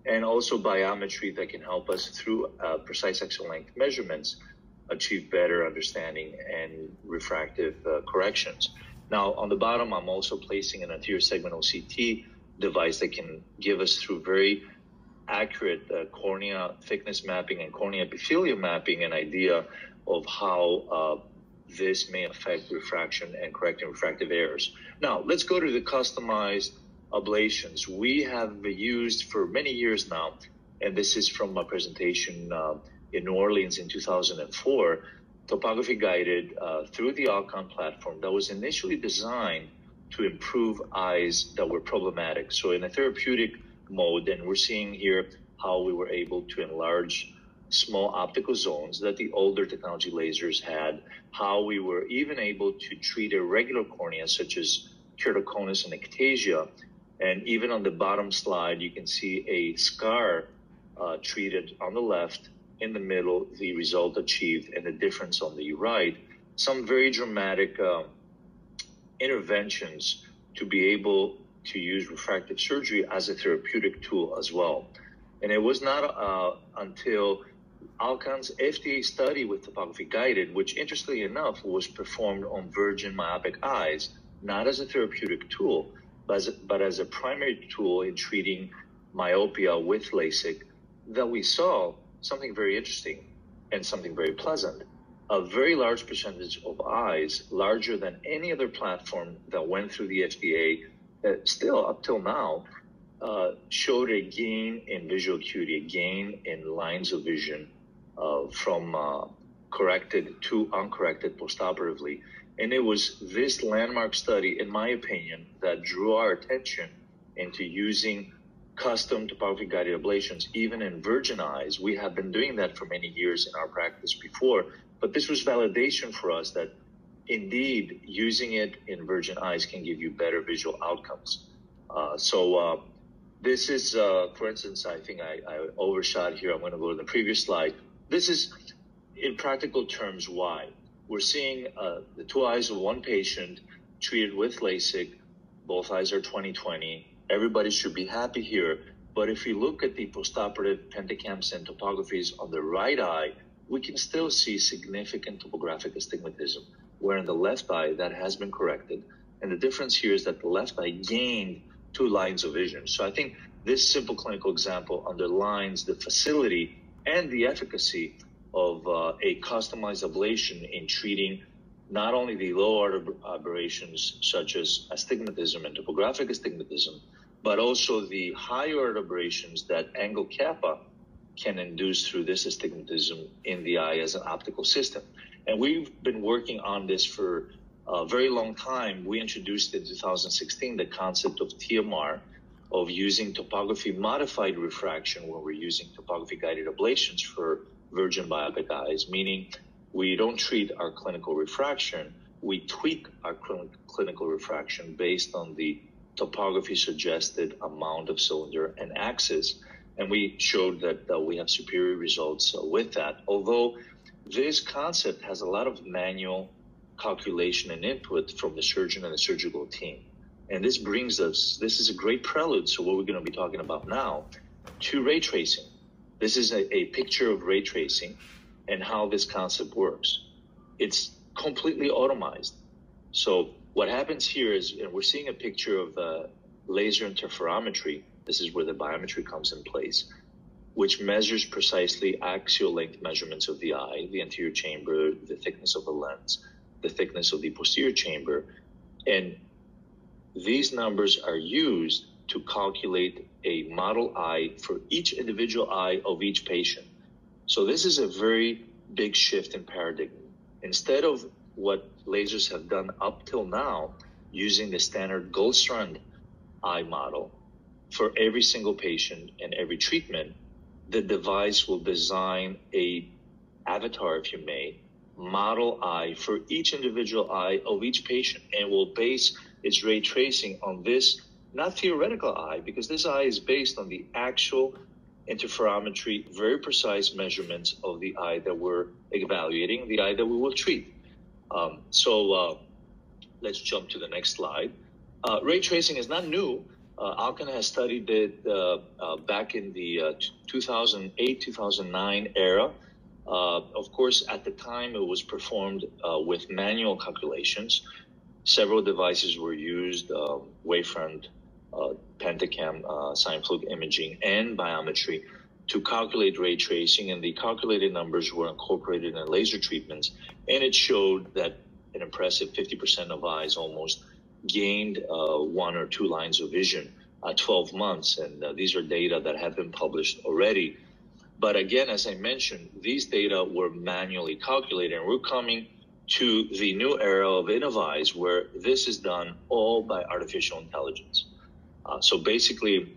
and also biometry that can help us through precise axial length measurements achieve better understanding and refractive corrections. Now, on the bottom, I'm also placing an anterior segment OCT device that can give us through very accurate cornea thickness mapping and cornea epithelial mapping an idea of how this may affect refraction and correcting refractive errors. Now, let's go to the customized ablations. We have used for many years now, and this is from a presentation in New Orleans in 2004, topography guided through the Alcon platform that was initially designed to improve eyes that were problematic. So in a therapeutic mode, and we're seeing here how we were able to enlarge small optical zones that the older technology lasers had, how we were even able to treat irregular cornea such as keratoconus and ectasia. And even on the bottom slide, you can see a scar treated on the left, in the middle, the result achieved, and the difference on the right. Some very dramatic interventions to be able to use refractive surgery as a therapeutic tool as well. And it was not until Alcon's FDA study with topography guided, which interestingly enough was performed on virgin myopic eyes, not as a therapeutic tool, but as a primary tool in treating myopia with LASIK, that we saw something very interesting and something very pleasant. A very large percentage of eyes, larger than any other platform that went through the FDA, still up till now, showed a gain in visual acuity, a gain in lines of vision from corrected to uncorrected postoperatively. And it was this landmark study, in my opinion, that drew our attention into using custom topography-guided ablations, even in virgin eyes. We have been doing that for many years in our practice before, but this was validation for us that indeed using it in virgin eyes can give you better visual outcomes. This is, for instance, I think I overshot here. I'm going to go to the previous slide. This is, in practical terms, why. We're seeing the two eyes of one patient treated with LASIK. Both eyes are 20/20. Everybody should be happy here. But if you look at the postoperative pentacams and topographies on the right eye, we can still see significant topographic astigmatism, where in the left eye that has been corrected. And the difference here is that the left eye gained 2 lines of vision. So I think this simple clinical example underlines the facility and the efficacy of a customized ablation in treating not only the low order aberrations such as astigmatism and topographic astigmatism, but also the high order aberrations that angle kappa can induce through this astigmatism in the eye as an optical system. And we've been working on this for a very long time. We introduced in 2016 the concept of TMR, of using topography modified refraction when we're using topography guided ablations for virgin myopic eyes, meaning we don't treat our clinical refraction, we tweak our clinical refraction based on the topography suggested amount of cylinder and axis. And we showed that we have superior results with that. Although this concept has a lot of manual calculation and input from the surgeon and the surgical team. And this brings us, this is a great prelude, so what we're going to be talking about now, to ray tracing. This is a picture of ray tracing and how this concept works. It's completely automized. So what happens here is, and we're seeing a picture of laser interferometry. This is where the biometry comes in place, which measures precisely axial length measurements of the eye, the anterior chamber, the thickness of the lens, the thickness of the posterior chamber. And these numbers are used to calculate a model eye for each individual eye of each patient. So this is a very big shift in paradigm. Instead of what lasers have done up till now, using the standard gold strand eye model for every single patient and every treatment, the device will design a avatar, if you may, model eye for each individual eye of each patient, and will base its ray tracing on this, not theoretical eye, because this eye is based on the actual interferometry, very precise measurements of the eye that we're evaluating, the eye that we will treat. Let's jump to the next slide. Ray tracing is not new. Alcon has studied it back in the 2008-2009 era. Of course, at the time, it was performed with manual calculations. Several devices were used, wavefront, pentacam, Scheimpflug imaging, and biometry to calculate ray tracing, and the calculated numbers were incorporated in laser treatments, and it showed that an impressive 50% of eyes almost gained 1 or 2 lines of vision at 12 months, and these are data that have been published already. But again, as I mentioned, these data were manually calculated, and we're coming to the new era of Innoveyes, where this is done all by artificial intelligence. So basically,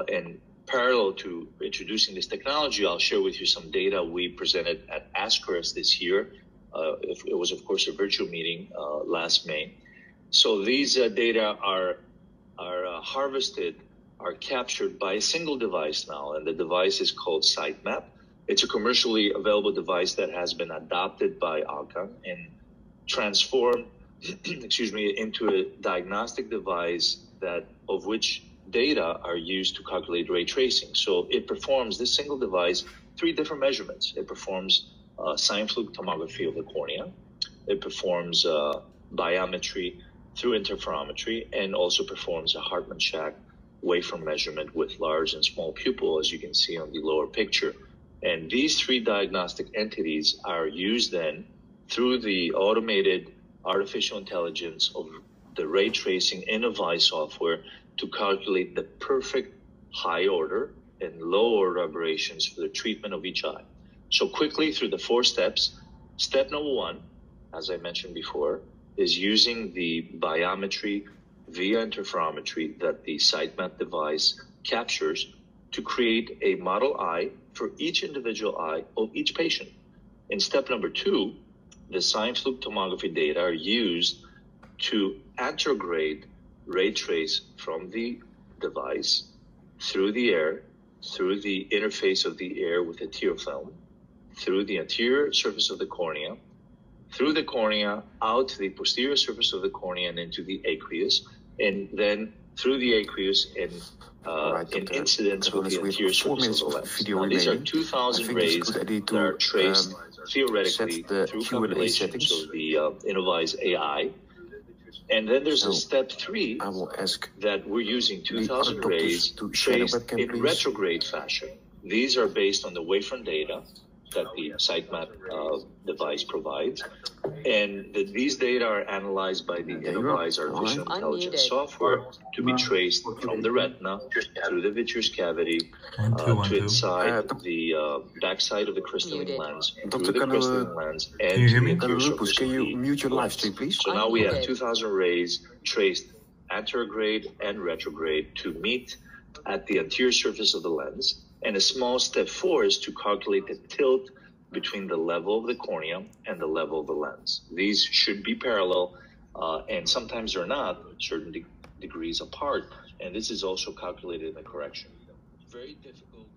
in parallel to introducing this technology, I'll share with you some data we presented at ASCRS this year. It was, of course, a virtual meeting last May. So these data are harvested, are captured by a single device now, and the device is called Sitemap. It's a commercially available device that has been adopted by Alcon and transformed, into a diagnostic device of which data are used to calculate ray tracing. So it performs, this single device, 3 different measurements. It performs Scheimpflug tomography of the cornea. It performs biometry through interferometry, and also performs a Hartmann-Shack wavefront measurement with large and small pupil, as you can see on the lower picture. And these 3 diagnostic entities are used then through the automated artificial intelligence of the ray tracing Innoveyes software to calculate the perfect high order and low order aberrations for the treatment of each eye. So quickly through the 4 steps. Step number 1, as I mentioned before, is using the biometry via interferometry that the Sitemap device captures to create a model eye for each individual eye of each patient. In step number 2, the Scheimpflug tomography data are used to anterograde ray trace from the device through the air, through the interface of the air with a tear film, through the anterior surface of the cornea, through the cornea, out to the posterior surface of the cornea and into the aqueous, and then through the aqueous and in incidence with the anterior surface of the lens. Now, these are 2,000 rays that are traced theoretically through calculations of the Innoveyes AI. And then there's a step 3 that we're using 2,000 rays traced in retrograde fashion. These are based on the wavefront data that the Sitemap device provides. And these data are analyzed by the Innoveyes artificial intelligence software to be traced from the retina through the vitreous cavity to inside the backside of the crystalline lens, through the crystalline lens, and to the anterior surface of the lens. So now we have 2,000 rays traced anterograde and retrograde to meet at the anterior surface of the lens. And a small step 4 is to calculate the tilt between the level of the cornea and the level of the lens. These should be parallel, and sometimes they're not, certain degrees apart. And this is also calculated in the correction. Very difficult.